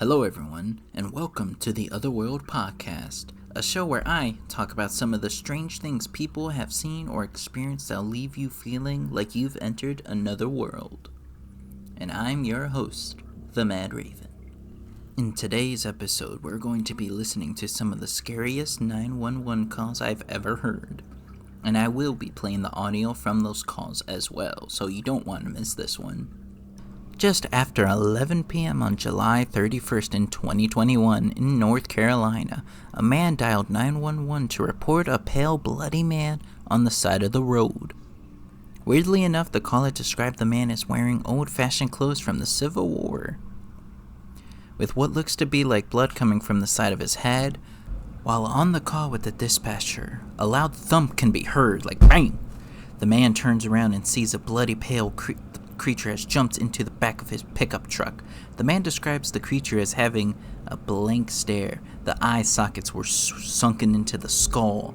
Hello, everyone, and welcome to the Otherworld Podcast, a show where I talk about some of the strange things people have seen or experienced that'll leave you feeling like you've entered another world. And I'm your host, the Mad Raven. In today's episode, we're going to be listening to some of the scariest 911 calls I've ever heard. And I will be playing the audio from those calls as well, so you don't want to miss this one. Just after 11 p.m. on July 31st in 2021 in North Carolina, a man dialed 911 to report a pale, bloody man on the side of the road. Weirdly enough, the caller described the man as wearing old-fashioned clothes from the Civil War, with what looks to be like blood coming from the side of his head. While on the call with the dispatcher, a loud thump can be heard, like bang! The man turns around and sees a bloody, pale creature has jumped into the back of his pickup truck. The man describes the creature as having a blank stare. The eye sockets were sunken into the skull.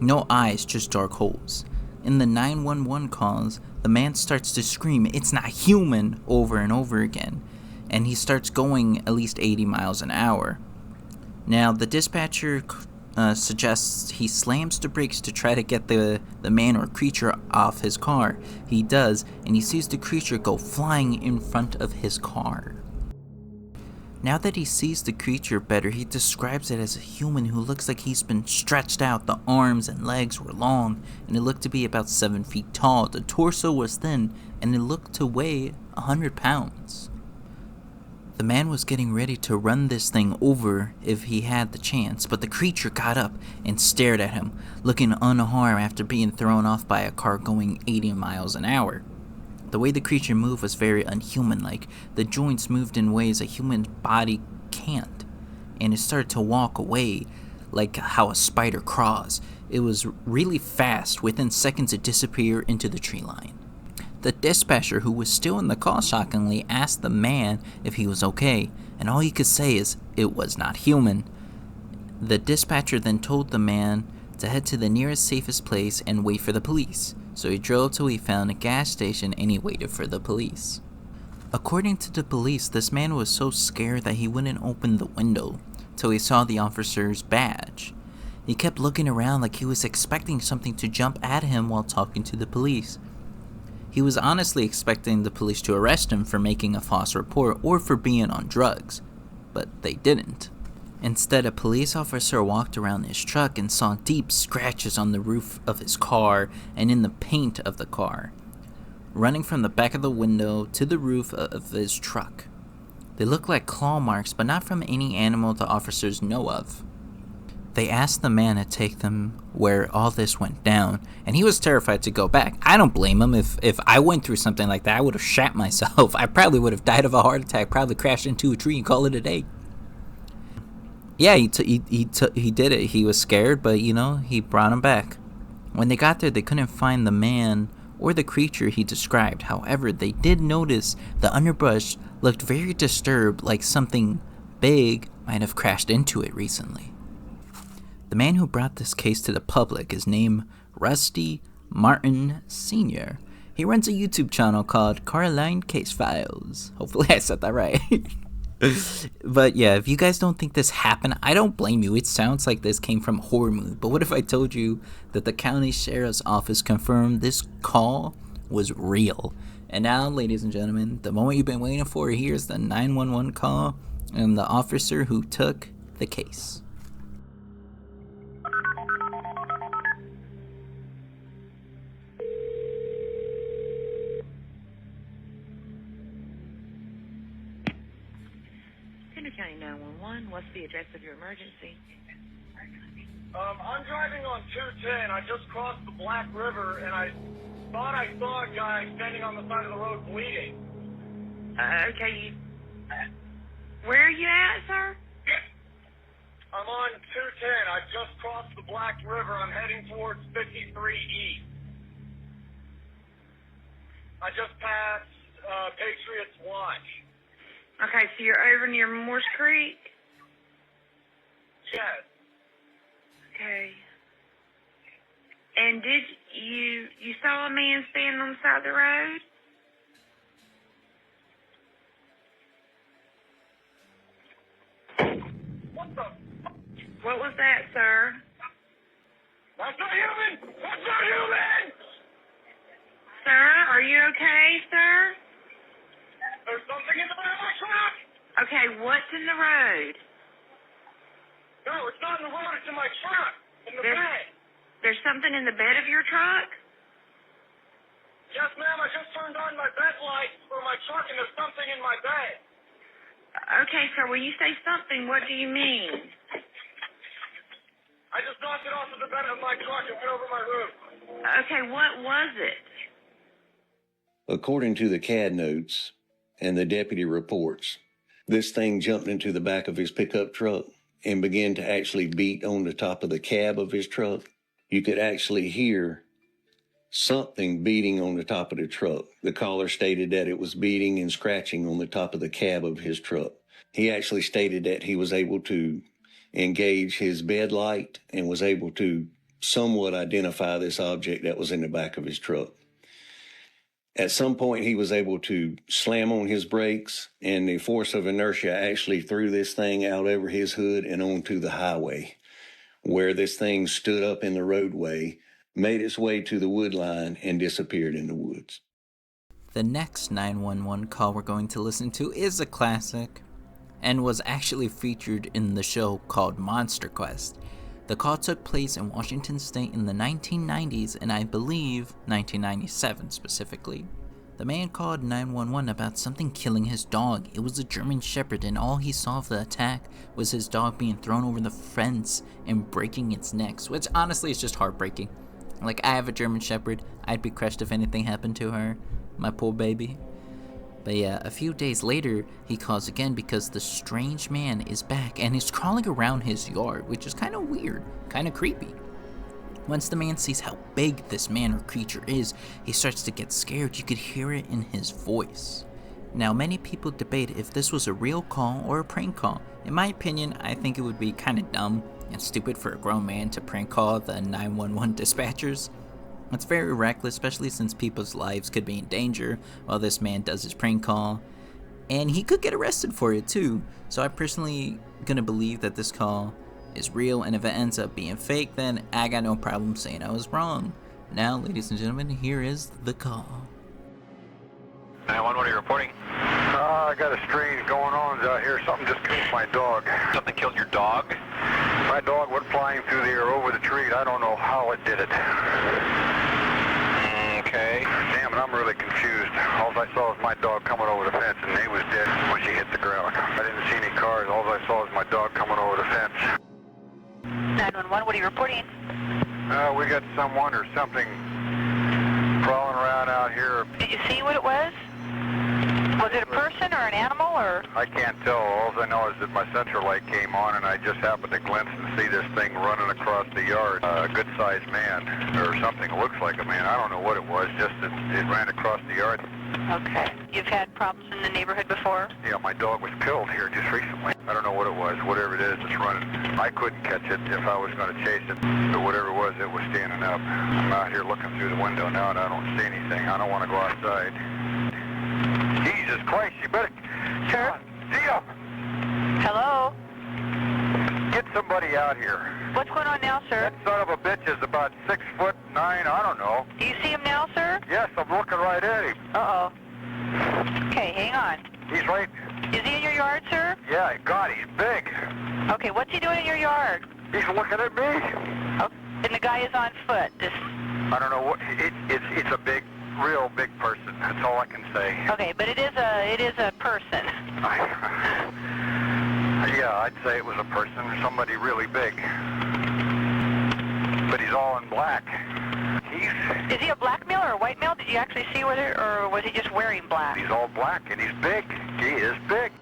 No eyes, just dark holes. In the 911 calls, the man starts to scream, "It's not human," over and over again, and he starts going at least 80 miles an hour. Now, the dispatcher suggests he slams the brakes to try to get the man or creature off his car. He does, and he sees the creature go flying in front of his car. Now that he sees the creature better, he describes it as a human who looks like he's been stretched out. The arms and legs were long, and it looked to be about 7 feet tall. The torso was thin, and it looked to weigh 100 pounds. The man was getting ready to run this thing over if he had the chance, but the creature got up and stared at him, looking unharmed after being thrown off by a car going 80 miles an hour. The way the creature moved was very unhuman-like. The joints moved in ways a human body can't, and it started to walk away like how a spider crawls. It was really fast. Within seconds it disappeared into the tree line. The dispatcher, who was still in the call, shockingly asked the man if he was okay, and all he could say is, "It was not human." The dispatcher then told the man to head to the nearest safest place and wait for the police, so he drove till he found a gas station and he waited for the police. According to the police, this man was so scared that he wouldn't open the window till he saw the officer's badge. He kept looking around like he was expecting something to jump at him while talking to the police. He was honestly expecting the police to arrest him for making a false report or for being on drugs, but they didn't. Instead, a police officer walked around his truck and saw deep scratches on the roof of his car and in the paint of the car, running from the back of the window to the roof of his truck. They looked like claw marks, but not from any animal the officers know of. They asked the man to take them where all this went down, and he was terrified to go back. I don't blame him. If I went through something like that, I would have shat myself. I probably would have died of a heart attack, probably crashed into a tree and call it a day. Yeah, he did it. He was scared, but, he brought him back. When they got there, they couldn't find the man or the creature he described. However, they did notice the underbrush looked very disturbed, like something big might have crashed into it recently. The man who brought this case to the public is named Rusty Martin Sr. He runs a YouTube channel called Caroline Case Files. Hopefully I said that right. But yeah, if you guys don't think this happened, I don't blame you. It sounds like this came from a horror movie. But what if I told you that the county sheriff's office confirmed this call was real? And now, ladies and gentlemen, the moment you've been waiting for, here's the 911 call and the officer who took the case. County 911, what's the address of your emergency? I'm driving on 210. I just crossed the Black River, and I thought I saw a guy standing on the side of the road bleeding. Okay, where are you at, sir? I'm on 210. I just crossed the Black River. I'm heading towards 53 East. I just passed Patriots Watch. Okay, so you're over near Morse Creek? Yes. Okay. And did you saw a man standing on the side of the road? What the? What was that, sir? That's not human! That's not human! Sir, are you okay, sir? There's something in the back of my truck! Okay, what's in the road? No, it's not in the road, it's in my truck. In the There's- bed. There's something in the bed of your truck? Yes, ma'am, I just turned on my bed lights for my truck and there's something in my bed. Okay, sir, when you say something, what do you mean? I just knocked it off of the bed of my truck and went over my roof. Okay, what was it? According to the CAD notes and the deputy reports, this thing jumped into the back of his pickup truck and began to actually beat on the top of the cab of his truck. You could actually hear something beating on the top of the truck. The caller stated that it was beating and scratching on the top of the cab of his truck. He actually stated that he was able to engage his bed light and was able to somewhat identify this object that was in the back of his truck. At some point, he was able to slam on his brakes, and the force of inertia actually threw this thing out over his hood and onto the highway, where this thing stood up in the roadway, made its way to the wood line, and disappeared in the woods. The next 911 call we're going to listen to is a classic and was actually featured in the show called Monster Quest. The call took place in Washington State in the 1990s, and I believe 1997 specifically. The man called 911 about something killing his dog. It was a German Shepherd, and all he saw of the attack was his dog being thrown over the fence and breaking its neck, which honestly is just heartbreaking. Like, I have a German Shepherd. I'd be crushed if anything happened to her. My poor baby. But yeah, a few days later, he calls again because the strange man is back and is crawling around his yard, which is kind of weird, kind of creepy. Once the man sees how big this man or creature is, he starts to get scared. You could hear it in his voice. Now, many people debate if this was a real call or a prank call. In my opinion, I think it would be kind of dumb and stupid for a grown man to prank call the 911 dispatchers. It's very reckless, especially since people's lives could be in danger while this man does his prank call. And he could get arrested for it too. So I'm personally gonna believe that this call is real, and if it ends up being fake, then I got no problem saying I was wrong. Now, ladies and gentlemen, here is the call. 911, what are you reporting? I got a strange going on out here. Something just killed my dog. Something killed your dog? My dog went flying through the air over the tree. I don't know how it did it. Okay. Damn it, I'm really confused. All I saw was my dog coming over the fence, and he was dead when she hit the ground. I didn't see any cars. All I saw was my dog coming over the fence. 911, what are you reporting? We got someone or something crawling around out here. Did you see what it was? Was it a person or an animal or? I can't tell. All I know is that my central light came on, and I just happened to glimpse and see this thing running across the yard. A good-sized man, or something. It looks like a man. I don't know what it was. Just that it ran across the yard. Okay. You've had problems in the neighborhood before? Yeah, my dog was killed here just recently. I don't know what it was. Whatever it is, it's running. I couldn't catch it if I was going to chase it. But whatever it was standing up. I'm out here looking through the window now, and I don't see anything. I don't want to go outside. Jesus Christ, you better... Sir? Dia! Hello? Get somebody out here. What's going on now, sir? That son of a bitch is about 6'9", I don't know. Do you see him now, sir? Yes, I'm looking right at him. Uh-oh. Okay, hang on. He's right... Is he in your yard, sir? Yeah, God, he's big. Okay, what's he doing in your yard? He's looking at me. Oh, and the guy is on foot. I don't know what... It's a big... real big person. That's all I can say. Okay, but it is a person. Yeah, I'd say it was a person, somebody really big. But he's all in black. Is he a black male or a white male? Did you actually see whether, or was he just wearing black? He's all black and he's big. He is big.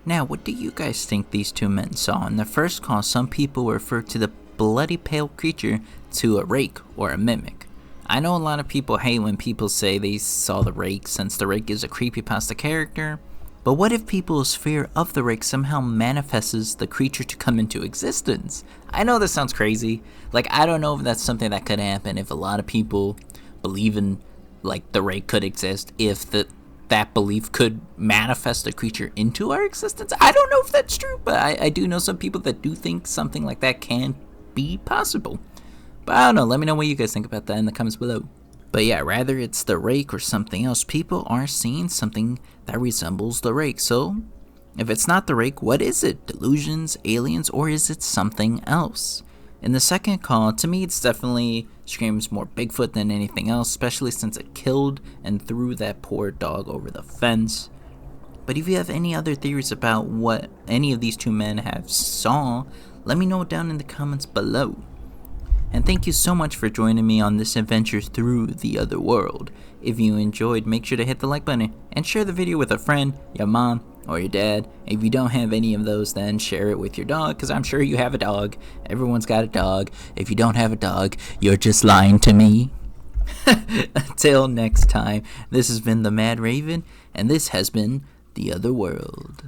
Now, what do you guys think these two men saw? In the first call, some people referred to the bloody pale creature to a rake or a mimic. I know a lot of people hate when people say they saw the rake, since the rake is a creepypasta character. But what if people's fear of the rake somehow manifests the creature to come into existence? I know this sounds crazy. Like, I don't know if that's something that could happen, if a lot of people believe in, like, the rake could exist, if the that belief could manifest a creature into our existence. I don't know if that's true, but I do know some people that do think something like that can be possible. But I don't know. Let me know what you guys think about that in the comments below. But yeah, rather it's the rake or something else, people are seeing something that resembles the rake. So if it's not the rake, what is it? Delusions, aliens, or is it something else? In the second call, to me, it's definitely screams more Bigfoot than anything else, especially since it killed and threw that poor dog over the fence. But if you have any other theories about what any of these two men have saw, let me know down in the comments below. And thank you so much for joining me on this adventure through the other world. If you enjoyed, make sure to hit the like button and share the video with a friend, your mom, or your dad. If you don't have any of those, then share it with your dog, because I'm sure you have a dog. Everyone's got a dog. If you don't have a dog, you're just lying to me. Until next time, this has been the Mad Raven, and this has been The Other World.